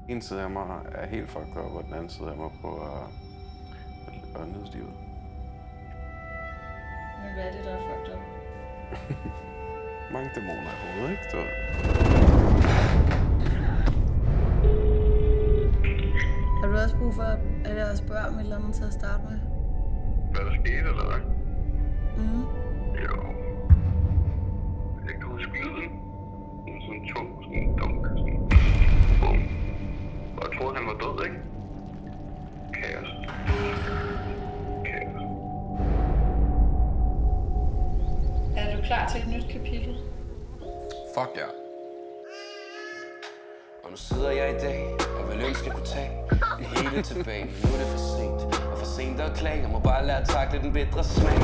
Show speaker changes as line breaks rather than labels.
En side af mig er helt fucked up, og den anden side af mig på at nyde livet.
Men hvad er det, der er fucked up?
Mange dæmoner i hovedet, ikke? Du ved.
Har du også brug for, at jeg spørger om et eller andet til at starte med?
Hvad der skete, eller hvad?
Mhm.
Jo. Jeg kan huske lyden. Sådan en tung, sådan en dunk, sådan bum. Og jeg troede, han var død, ikke? Kaos. Kaos.
Er du klar til et nyt kapitel?
Fuck ja.
Og nu sidder jeg i dag, og vil ønske at kunne tage det hele tilbage. Men nu er det for sent, og for sent at klage. Jeg må bare lære at takle den bitre smag.